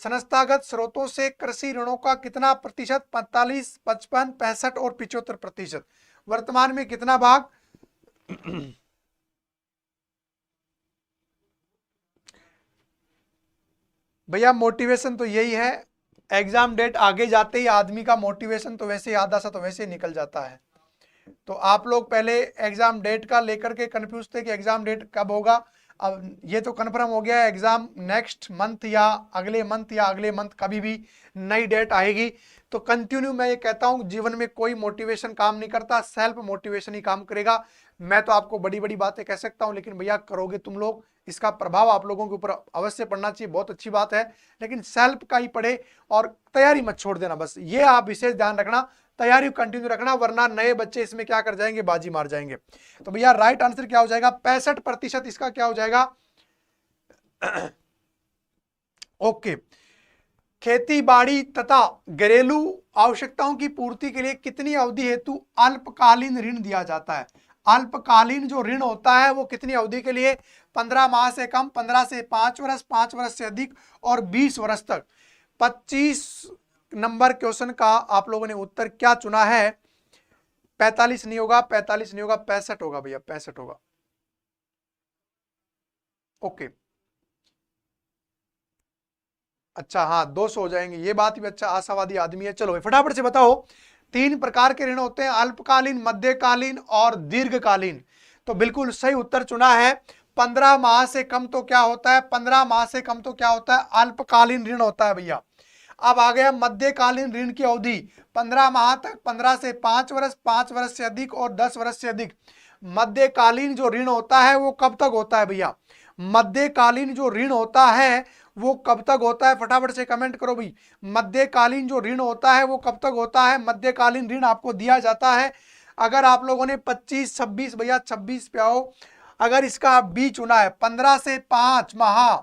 संस्थागत स्रोतों से कृषि ऋणों का कितना प्रतिशत? 45, 55, 65 और 75%। वर्तमान में कितना भाग? भैया मोटिवेशन तो यही है, एग्जाम डेट आगे जाते ही आदमी का मोटिवेशन तो वैसे आधा सा तो वैसे ही निकल जाता है। तो आप लोग पहले एग्जाम डेट का लेकर के कंफ्यूज थे कि एग्जाम डेट कब होगा। अब ये तो कन्फर्म हो गया है, एग्जाम नेक्स्ट मंथ या अगले मंथ कभी भी नई डेट आएगी। तो कंटिन्यू मैं ये कहता हूं, जीवन में कोई मोटिवेशन काम नहीं करता, सेल्फ मोटिवेशन ही काम करेगा। मैं तो आपको बड़ी बड़ी बातें कह सकता हूं, लेकिन भैया करोगे तुम लोग, इसका प्रभाव आप लोगों के ऊपर अवश्य पड़ना चाहिए, बहुत अच्छी बात है, लेकिन सेल्फ का ही पढ़े और तैयारी मत छोड़ देना, बस ये आप विशेष ध्यान रखना, तैयारी कंटिन्यू रखना, वरना नए बच्चे इसमें क्या कर जाएंगे, बाजी मार जाएंगे। तो भैया राइट आंसर क्या हो जाएगा, 65% इसका क्या हो जाएगा। ओके, खेती बाड़ी तथा घरेलू आवश्यकताओं की पूर्ति के लिए कितनी अवधि हेतु अल्पकालीन ऋण दिया जाता है। अल्पकालीन जो ऋण होता है वो कितनी अवधि के लिए, 15 माह से कम, 15 से 5 वर्ष, 5 वर्ष से अधिक और 20 वर्ष तक। 25 नंबर क्वेश्चन का आप लोगों ने उत्तर क्या चुना है, 45 नहीं होगा, 45 नहीं होगा, 65 होगा भैया, 65 होगा। ओके, अच्छा हाँ 200 हो जाएंगे, ये बात भी अच्छा, आशावादी आदमी है। चलो फटाफट से बताओ, 3 प्रकार के ऋण होते हैं, अल्पकालीन, मध्यकालीन और दीर्घकालीन। तो बिल्कुल सही उत्तर चुना है, 15 माह से कम तो क्या होता है, 15 माह से कम तो क्या होता है, अल्पकालीन ऋण होता है भैया। अब आ गया मध्यकालीन ऋण की अवधि, 15 माह तक, 15 से 5 वर्ष, 5 वर्ष से अधिक और 10 वर्ष से अधिक। मध्यकालीन जो ऋण होता है वो कब तक होता है भैया, मध्यकालीन जो ऋण होता है वो कब तक होता है, फटाफट से कमेंट करो भाई, मध्यकालीन जो ऋण होता है वो कब तक होता है। मध्यकालीन ऋण आपको दिया जाता है, अगर आप लोगों ने 25, 26 भैया 26 पे आओ, अगर इसका आप बी चुना है, 15 से 5 माह,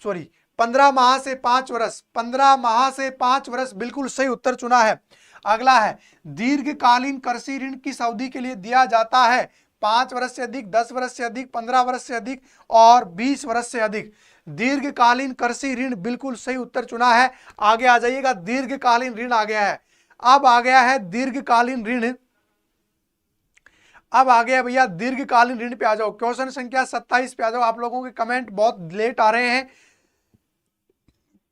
सॉरी 15 माह से 5 वर्ष, 15 माह से 5 वर्ष, बिल्कुल सही उत्तर चुना है। अगला है दीर्घकालीन कृषि ऋण किस अवधि के लिए दिया जाता है, 5 वर्ष से अधिक, 10 वर्ष से अधिक, 15 वर्ष से अधिक और 20 वर्ष से अधिक। दीर्घकालीन कृषि ऋण बिल्कुल सही उत्तर चुना है। आगे आ जाइएगा, दीर्घकालीन ऋण आ गया है, अब आ गया है दीर्घकालीन ऋण, अब आ गया भैया दीर्घकालीन ऋण पे आ जाओ, क्वेश्चन संख्या 27 पे आ जाओ। आप लोगों के कमेंट बहुत लेट आ रहे हैं,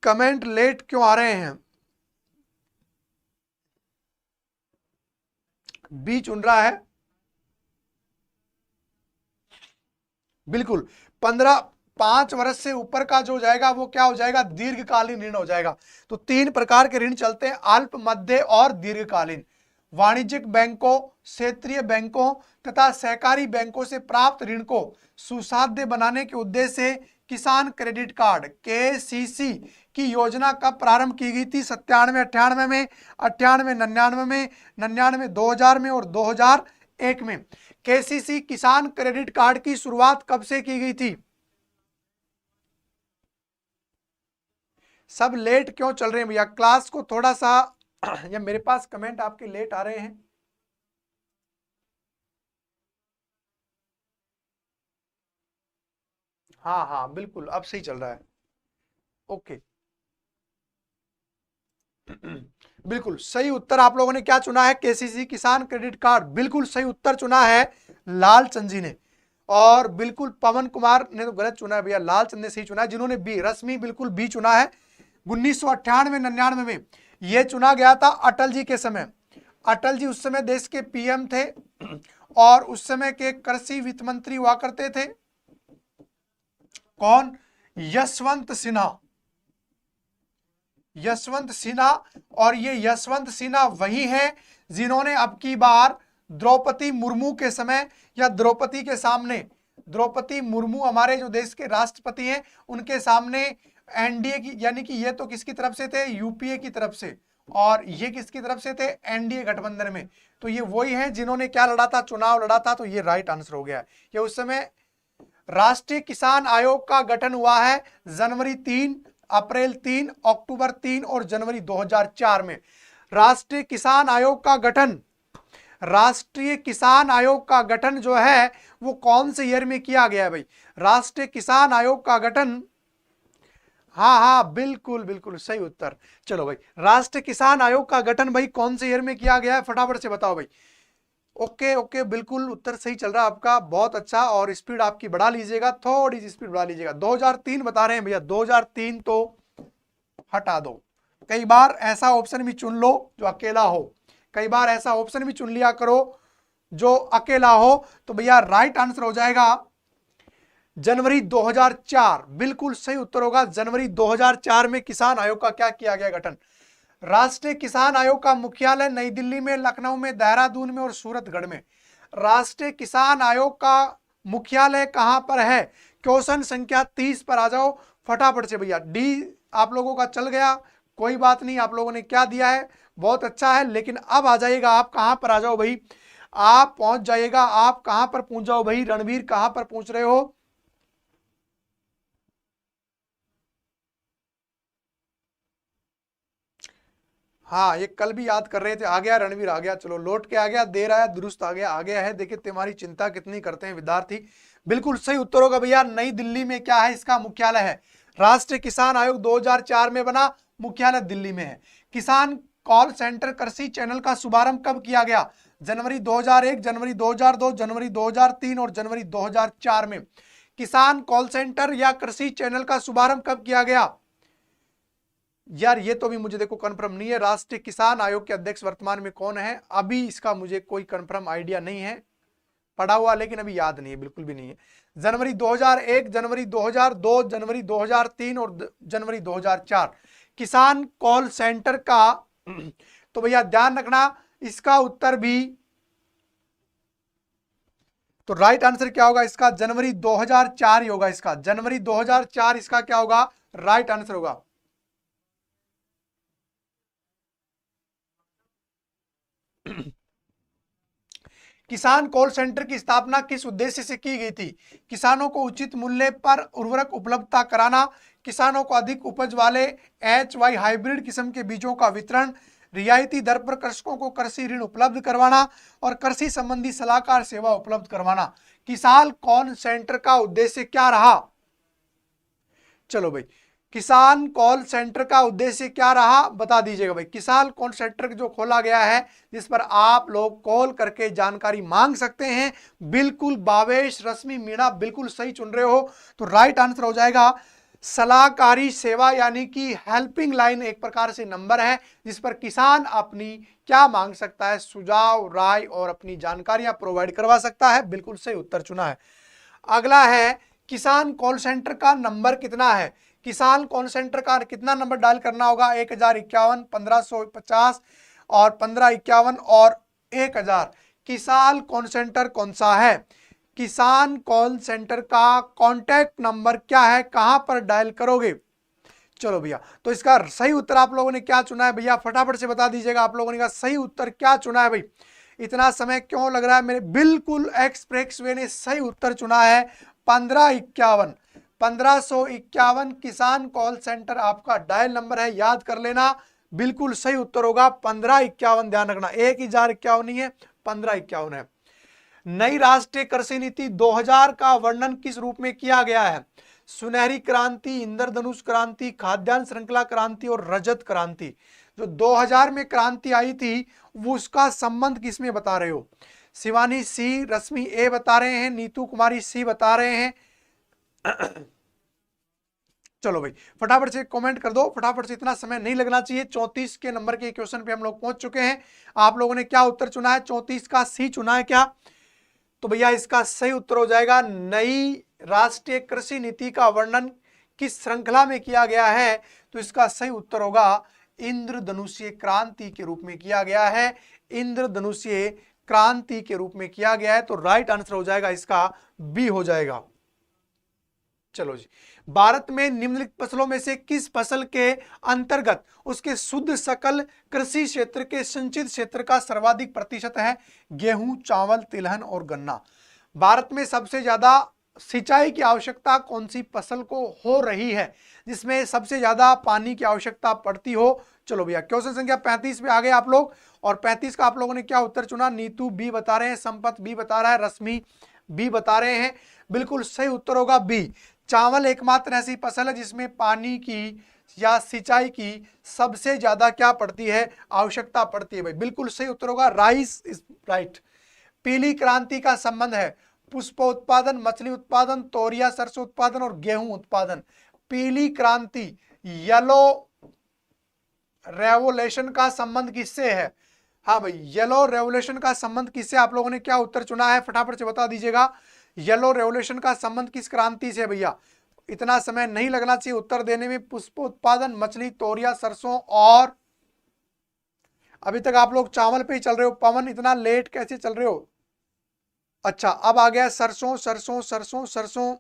कमेंट लेट क्यों आ रहे हैं, बी चुन रहा है, बिल्कुल 5 वर्ष से ऊपर का जो जाएगा वो क्या हो जाएगा, दीर्घकालीन ऋण हो जाएगा। तो 3 प्रकार के ऋण चलते हैं, अल्प, मध्य और दीर्घकालीन। वाणिज्यिक बैंकों, क्षेत्रीय बैंकों तथा सहकारी बैंकों से प्राप्त ऋण को सुसाध्य बनाने के उद्देश्य से किसान क्रेडिट कार्ड KCC की योजना कब प्रारंभ की गई थी, 97, 98 में, 98, 99 में, 99, 2000 में और 2001 में। KCC किसान क्रेडिट कार्ड की शुरुआत कब से की गई थी। सब लेट क्यों चल रहे हैं भैया, क्लास को थोड़ा सा या मेरे पास कमेंट आपके लेट आ रहे हैं। हाँ हाँ बिल्कुल अब सही चल रहा है, ओके। बिल्कुल सही उत्तर आप लोगों ने क्या चुना है, KCC किसान क्रेडिट कार्ड, बिल्कुल सही उत्तर चुना है लालचंद जी ने। और बिल्कुल पवन कुमार ने तो गलत चुना है भैया, लालचंद ने सही चुना है। जिन्होंने बी, रश्मि बिल्कुल बी चुना है। 1998, 99 में यह चुना गया था अटल जी के समय। अटल जी उस समय देश के PM थे और उस समय के कृषि वित्त मंत्री हुआ करते थे कौन, यशवंत सिन्हा, यशवंत सिन्हा। और ये यशवंत सिन्हा वही हैं जिन्होंने अब की बार द्रौपदी मुर्मू के समय या द्रौपदी के सामने, द्रौपदी मुर्मू हमारे जो देश के राष्ट्रपति हैं उनके सामने NDA की, यानी कि ये तो किसकी तरफ से थे, UPA की तरफ से, और ये किसकी तरफ से थे, NDA गठबंधन में। तो ये वही हैं जिन्होंने क्या लड़ा था, चुनाव लड़ा था। तो ये राइट आंसर हो गया। ये उस समय राष्ट्रीय किसान आयोग का गठन हुआ है जनवरी 3, अप्रैल 3, अक्टूबर 3 और जनवरी 2004 में। राष्ट्रीय किसान आयोग का गठन, राष्ट्रीय किसान आयोग का गठन जो है वो कौन से ईयर में किया गया है भाई, राष्ट्रीय किसान आयोग का गठन, हाँ हाँ बिल्कुल बिल्कुल सही उत्तर। चलो भाई, राष्ट्रीय किसान आयोग का गठन भाई कौन से ईयर में किया गया है, फटाफट से बताओ भाई। ओके ओके बिल्कुल उत्तर सही चल रहा है आपका, बहुत अच्छा। और स्पीड आपकी बढ़ा लीजिएगा, थोड़ी सी स्पीड बढ़ा लीजिएगा। 2003 बता रहे हैं भैया, 2003 तो हटा दो। कई बार ऐसा ऑप्शन भी चुन लो जो अकेला हो, कई बार ऐसा ऑप्शन भी चुन लिया करो जो अकेला हो। तो भैया राइट आंसर हो जाएगा जनवरी 2004, बिल्कुल सही उत्तर होगा। जनवरी 2004 में किसान आयोग का क्या किया गया गठन। राष्ट्रीय किसान आयोग का मुख्यालय नई दिल्ली में, लखनऊ में, देहरादून में और सूरतगढ़ में। राष्ट्रीय किसान आयोग का मुख्यालय कहां पर है? क्वेश्चन संख्या 30 पर आ जाओ फटाफट से भैया। डी आप लोगों का चल गया, कोई बात नहीं, आप लोगों ने क्या दिया है बहुत अच्छा है, लेकिन अब आ जाइएगा आप कहां पर आ जाओ भाई, आप पहुंच जाइएगा, आप कहां पर पहुंच जाओ भाई। रणवीर कहां पर पहुंच रहे हो? हाँ ये कल भी याद कर रहे थे, आ गया रणवीर, आ गया, चलो लौट के आ गया, देर आया दुरुस्त आ गया है। देखिए तुम्हारी चिंता कितनी करते हैं विद्यार्थी। बिल्कुल सही उत्तर होगा भैया, नई दिल्ली में क्या है इसका मुख्यालय है। राष्ट्रीय किसान आयोग 2004 में बना, मुख्यालय दिल्ली में है। किसान कॉल सेंटर कृषि चैनल का शुभारंभ कब किया गया? जनवरी 2001, जनवरी 2002, जनवरी 2003 और जनवरी 2004 में। किसान कॉल सेंटर या कृषि चैनल का शुभारंभ कब किया गया? यार ये तो भी मुझे देखो कंफर्म नहीं है। राष्ट्रीय किसान आयोग के अध्यक्ष वर्तमान में कौन है, अभी इसका मुझे कोई कंफर्म आइडिया नहीं है, पढ़ा हुआ लेकिन अभी याद नहीं है, बिल्कुल भी नहीं है। जनवरी 2001, जनवरी 2002, जनवरी 2003 और जनवरी 2004 किसान कॉल सेंटर का तो भैया ध्यान रखना इसका उत्तर भी, तो राइट आंसर क्या होगा इसका? जनवरी 2004 ही होगा इसका, जनवरी 2004 इसका क्या होगा? राइट आंसर होगा। किसान कॉल सेंटर की स्थापना किस उद्देश्य से की गई थी? किसानों को उचित मूल्य पर उर्वरक उपलब्धता कराना, किसानों को अधिक उपज वाले HY हाइब्रिड किस्म के बीजों का वितरण, रियायती दर पर कृषकों को कृषि ऋण उपलब्ध करवाना और कृषि संबंधी सलाहकार सेवा उपलब्ध करवाना। किसान कॉल सेंटर का उद्देश्य क्या रहा? चलो भाई, किसान कॉल सेंटर का उद्देश्य क्या रहा बता दीजिएगा भाई। किसान कॉल सेंटर जो खोला गया है जिस पर आप लोग कॉल करके जानकारी मांग सकते हैं। बिल्कुल भावेश, रश्मि, मीणा बिल्कुल सही चुन रहे हो, तो राइट आंसर हो जाएगा सलाहकारी सेवा, यानी कि हेल्पिंग लाइन एक प्रकार से नंबर है जिस पर किसान अपनी क्या मांग सकता है, सुझाव, राय और अपनी जानकारियां प्रोवाइड करवा सकता है। बिल्कुल सही उत्तर चुना है। अगला है किसान कॉल सेंटर का नंबर कितना है? किसान कॉल सेंटर का कितना नंबर डायल करना होगा? 1051, 1550 और 1551 और 1000। किसान कॉल सेंटर कौन सा है? किसान कॉल सेंटर का कॉन्टैक्ट नंबर क्या है, कहां पर डायल करोगे? चलो भैया, तो इसका सही उत्तर आप लोगों ने क्या चुना है भैया फटाफट से बता दीजिएगा। आप लोगों ने का सही उत्तर क्या चुना है भाई? इतना समय क्यों लग रहा है मेरे? बिल्कुल एक्सप्रेस वे ने सही उत्तर चुना है 1551। 1551 किसान कॉल सेंटर आपका डायल नंबर है, याद कर लेना। बिल्कुल सही उत्तर होगा 1551, ध्यान रखना 1051 नहीं है, 1551 है। नई राष्ट्रीय कृषि नीति 2000 का वर्णन किस रूप में किया गया है? सुनहरी क्रांति, इंद्रधनुष क्रांति, खाद्यान्न श्रृंखला क्रांति और रजत क्रांति। जो 2000 में क्रांति आई थी वो उसका संबंध किसमें बता रहे हो? शिवानी सी, रश्मि ए बता रहे हैं, नीतू कुमारी सी बता रहे हैं। चलो भाई फटाफट से कमेंट कर दो, फटाफट से, इतना समय नहीं लगना चाहिए। 34 के नंबर के क्वेश्चन पे हम लोग पहुंच चुके हैं। आप लोगों ने क्या उत्तर चुना है? 34 का सी चुना है क्या? तो भैया इसका सही उत्तर हो जाएगा नई राष्ट्रीय कृषि नीति का वर्णन किस श्रृंखला में किया गया है? तो इसका सही उत्तर होगा इंद्रधनुषीय क्रांति के रूप में किया गया है। इंद्रधनुषीय क्रांति के रूप में किया गया है, तो राइट आंसर हो जाएगा इसका बी हो जाएगा। चलो जी, भारत में निम्नलिखित फसलों में से किस फसल के अंतर्गत उसके शुद्ध सकल कृषि क्षेत्र के संचित क्षेत्र का सर्वाधिक प्रतिशत है? गेहूं, चावल, तिलहन और गन्ना। भारत में सबसे ज्यादा सिंचाई की आवश्यकता कौन सी फसल को हो रही है, जिसमें सबसे ज्यादा पानी की आवश्यकता पड़ती हो? चलो भैया क्वेश्चन संख्या 35 पे आ गए आप लोग, और 35 का आप लोगों ने क्या उत्तर चुना? नीतू बी बता रहे हैं, संपत बी बता रहा है, रश्मि बी बता रहे हैं। बिल्कुल सही उत्तर होगा बी। चावल एकमात्र ऐसी फसल है जिसमें पानी की या सिंचाई की सबसे ज्यादा क्या पड़ती है, आवश्यकता पड़ती है भाई। बिल्कुल सही उत्तर होगा राइस इज राइट। पीली क्रांति का संबंध है पुष्प उत्पादन, मछली उत्पादन, तोरिया सरसों उत्पादन और गेहूं उत्पादन। पीली क्रांति, येलो रेवोल्यूशन का संबंध किससे है? हाँ भाई, येलो रेवोल्यूशन का संबंध किससे? आप लोगों ने क्या उत्तर चुना है फटाफट से बता दीजिएगा। येलो रेवोल्यूशन का संबंध किस क्रांति से भैया? इतना समय नहीं लगना चाहिए उत्तर देने में। पुष्प उत्पादन, मछली, तोरिया सरसों और अभी तक आप लोग चावल पे ही चल रहे हो। पवन इतना लेट कैसे चल रहे हो? अच्छा, अब आ गया सरसों सरसों सरसों सरसों।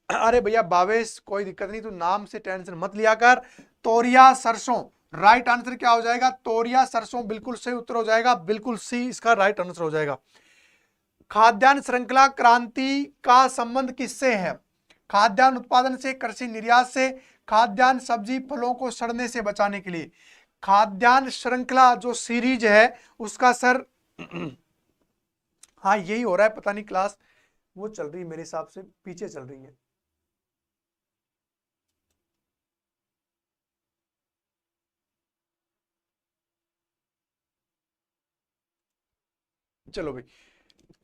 अरे भैया भावेश, कोई दिक्कत नहीं, तू नाम से टेंशन मत लिया कर। तोरिया सरसों, राइट आंसर क्या हो जाएगा? तोरिया सरसों बिल्कुल सही उत्तर हो जाएगा, बिल्कुल सी इसका राइट आंसर हो जाएगा। खाद्यान्न श्रृंखला क्रांति का संबंध किससे है? खाद्यान्न उत्पादन से, कृषि निर्यात से, खाद्यान्न सब्जी फलों को सड़ने से बचाने के लिए। खाद्यान्न श्रृंखला जो सीरीज है उसका सर हाँ यही हो रहा है, पता नहीं क्लास वो चल रही है मेरे हिसाब से, पीछे चल रही है। चलो भाई,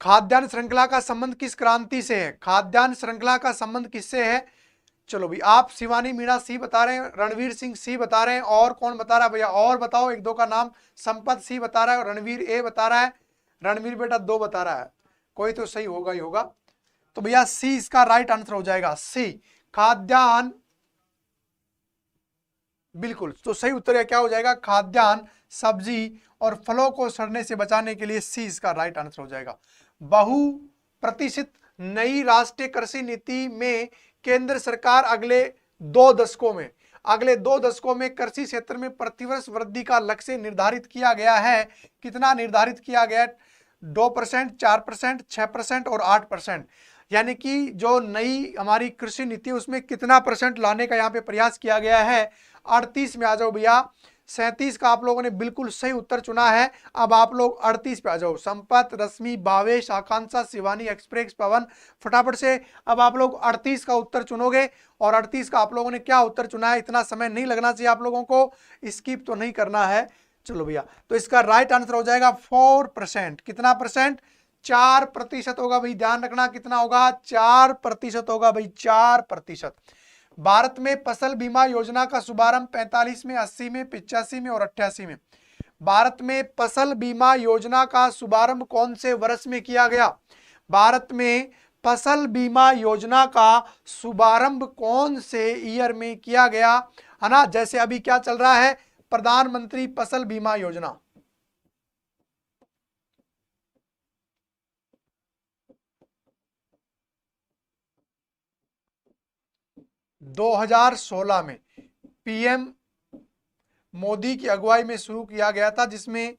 खाद्यान्न श्रृंखला का संबंध किस क्रांति से है? खाद्यान्न श्रृंखला का संबंध किससे है? चलो भाई, आप शिवानी मीणा सी बता रहे हैं, रणवीर सिंह सी बता रहे हैं, और कौन बता रहा है भैया? और बताओ एक दो का नाम। संपत सी बता रहा है, रणवीर ए बता रहा है, रणवीर बेटा दो बता रहा है, कोई तो सही होगा ही होगा। तो भैया सी इसका राइट आंसर हो जाएगा, सी खाद्यान्न, बिल्कुल। तो सही उत्तर क्या हो जाएगा? खाद्यान्न सब्जी और फलों को सड़ने से बचाने के लिए सी इसका राइट आंसर हो जाएगा। बहु प्रतिशत नई राष्ट्रीय कृषि नीति में केंद्र सरकार अगले दो दशकों में कृषि क्षेत्र में प्रतिवर्ष वृद्धि का लक्ष्य निर्धारित किया गया है। कितना निर्धारित किया गया? 2%, 4%, 6% और 8%। यानी कि जो नई हमारी कृषि नीति उसमें कितना परसेंट लाने का यहाँ पे प्रयास किया गया है? 38 में आ जाओ भैया। 37 का आप लोगों ने बिल्कुल सही उत्तर चुना है। अब आप लोग 38 पे आ जाओ। संपत, रश्मि, भावेश, आकांक्षा, शिवानी, एक्सप्रेस, पवन, फटाफट से अब आप लोग 38 का उत्तर चुनोगे। और 38 का आप लोगों ने क्या उत्तर चुना है? इतना समय नहीं लगना चाहिए आप लोगों को, स्किप तो नहीं करना है। चलो भैया, तो इसका राइट आंसर हो जाएगा 4%। कितना परसेंट? 4% होगा भाई, ध्यान रखना कितना होगा? 4% होगा भाई, 4%। भारत में फसल बीमा योजना का शुभारंभ 45 में, 80 में, 85 में और 88 में। भारत में फसल बीमा योजना का शुभारंभ कौन से वर्ष में किया गया? भारत में फसल बीमा योजना का शुभारंभ कौन से ईयर में किया गया, है ना? जैसे अभी क्या चल रहा है? प्रधानमंत्री फसल बीमा योजना। 2016 में पीएम मोदी की अगुवाई में शुरू किया गया था, जिसमें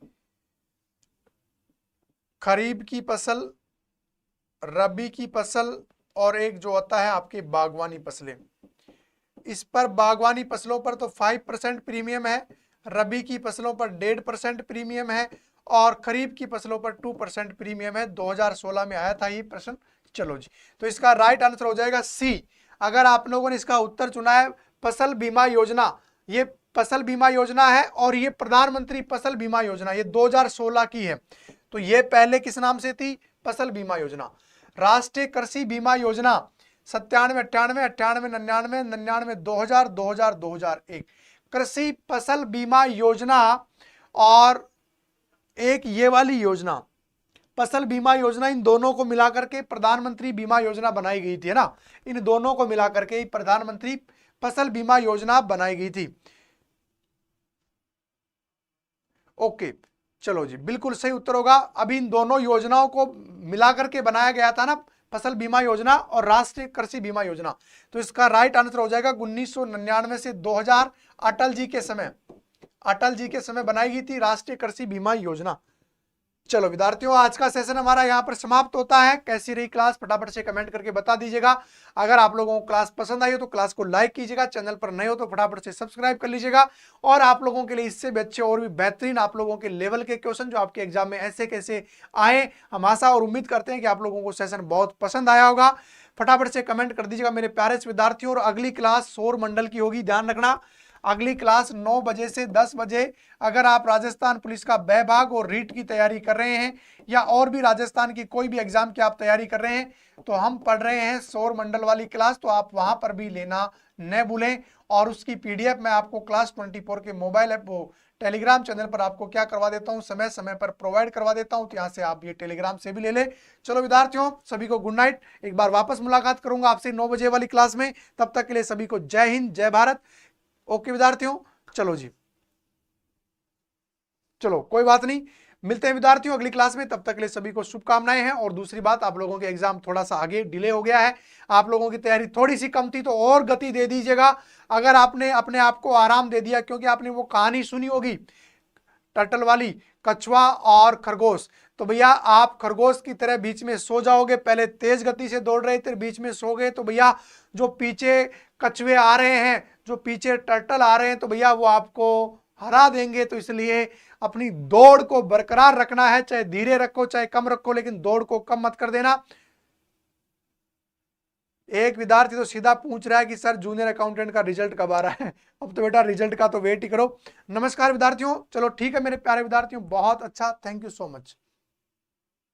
खरीफ की फसल, रबी की फसल और एक जो होता है आपकी बागवानी फसलें। इस पर बागवानी फसलों पर तो 5% प्रीमियम है, रबी की फसलों पर 1.5% प्रीमियम है और खरीफ की फसलों पर 2% प्रीमियम है। 2016 में आया था ये प्रश्न। चलो जी, तो इसका राइट आंसर हो जाएगा सी। अगर आप लोगों ने इसका उत्तर चुना है फसल बीमा योजना, ये फसल बीमा योजना है और ये प्रधानमंत्री फसल बीमा योजना ये 2016 की है। तो ये पहले किस नाम से थी? फसल बीमा योजना। राष्ट्रीय कृषि बीमा योजना 97, 98, 98, 99, 99, 2000, 2000, 2001। कृषि फसल बीमा योजना और एक ये वाली योजना फसल बीमा योजना, इन दोनों को मिलाकर के प्रधानमंत्री बीमा योजना बनाई गई थी, है ना? इन दोनों को मिलाकर के प्रधानमंत्री फसल बीमा योजना बनाई गई थी। ओके, चलो जी, बिल्कुल सही उत्तर होगा। अभी इन दोनों योजनाओं को मिलाकर के बनाया गया था ना, फसल बीमा योजना और राष्ट्रीय कृषि बीमा योजना। तो इसका राइट आंसर हो जाएगा 1999 से 2000 अटल जी के समय बनाई गई थी राष्ट्रीय कृषि बीमा योजना। चलो विद्यार्थियों, आज का सेशन हमारा यहाँ पर समाप्त होता है। कैसी रही क्लास फटाफट से कमेंट करके बता दीजिएगा। अगर आप लोगों को क्लास पसंद आई हो तो क्लास को लाइक कीजिएगा, चैनल पर नए हो तो फटाफट से सब्सक्राइब कर लीजिएगा। और आप लोगों के लिए इससे भी अच्छे और भी बेहतरीन आप लोगों के लेवल के क्वेश्चन जो आपके एग्जाम में ऐसे कैसे आए, हम आशा और उम्मीद करते हैं कि आप लोगों को सेशन बहुत पसंद आया होगा। फटाफट से कमेंट कर दीजिएगा मेरे प्यारे विद्यार्थियों। और अगली क्लास सौर मंडल की होगी, ध्यान रखना। अगली क्लास 9 बजे से 10 बजे। अगर आप राजस्थान पुलिस का विभाग और रीट की तैयारी कर रहे हैं या और भी राजस्थान की कोई भी एग्जाम की आप तैयारी कर रहे हैं तो हम पढ़ रहे हैं सौर मंडल वाली क्लास, तो आप वहां पर भी लेना न भूलें। और उसकी पीडीएफ मैं आपको क्लास 24 के मोबाइल ऐप वो टेलीग्राम चैनल पर आपको क्या करवा देता हूं, समय समय पर प्रोवाइड करवा देता हूं, तो यहाँ से आप ये टेलीग्राम से भी ले ले। चलो विद्यार्थियों, सभी को गुड नाइट। एक बार वापस मुलाकात करूंगा आपसे 9 बजे वाली क्लास में। तब तक के लिए सभी को जय हिंद, जय भारत। ओके विद्यार्थियों, चलो जी, चलो कोई बात नहीं, मिलते हैं विद्यार्थियों अगली क्लास में। तब तक के लिए सभी को शुभकामनाएं हैं। और दूसरी बात, आप लोगों के एग्जाम थोड़ा सा आगे डिले हो गया है, आप लोगों की तैयारी थोड़ी सी कम थी, तो और गति दे दीजिएगा। अगर आपने अपने आप को आराम दे दिया, क्योंकि आपने वो कहानी सुनी होगी टर्टल वाली, कछुआ और खरगोश, तो भैया आप खरगोश की तरह बीच में सो जाओगे। पहले तेज गति से दौड़ रहे थे, बीच में सो गए, तो भैया जो पीछे कछुए आ रहे हैं, जो पीछे टर्टल आ रहे हैं, तो भैया वो आपको हरा देंगे। तो इसलिए अपनी दौड़ को बरकरार रखना है, चाहे धीरे रखो चाहे कम रखो, लेकिन दौड़ को कम मत कर देना। एक विद्यार्थी तो सीधा पूछ रहा है कि सर जूनियर अकाउंटेंट का रिजल्ट कब आ रहा है। अब तो बेटा रिजल्ट का तो वेट ही करो। नमस्कार विद्यार्थियों, चलो ठीक है मेरे प्यारे विद्यार्थियों, बहुत अच्छा, थैंक यू सो मच।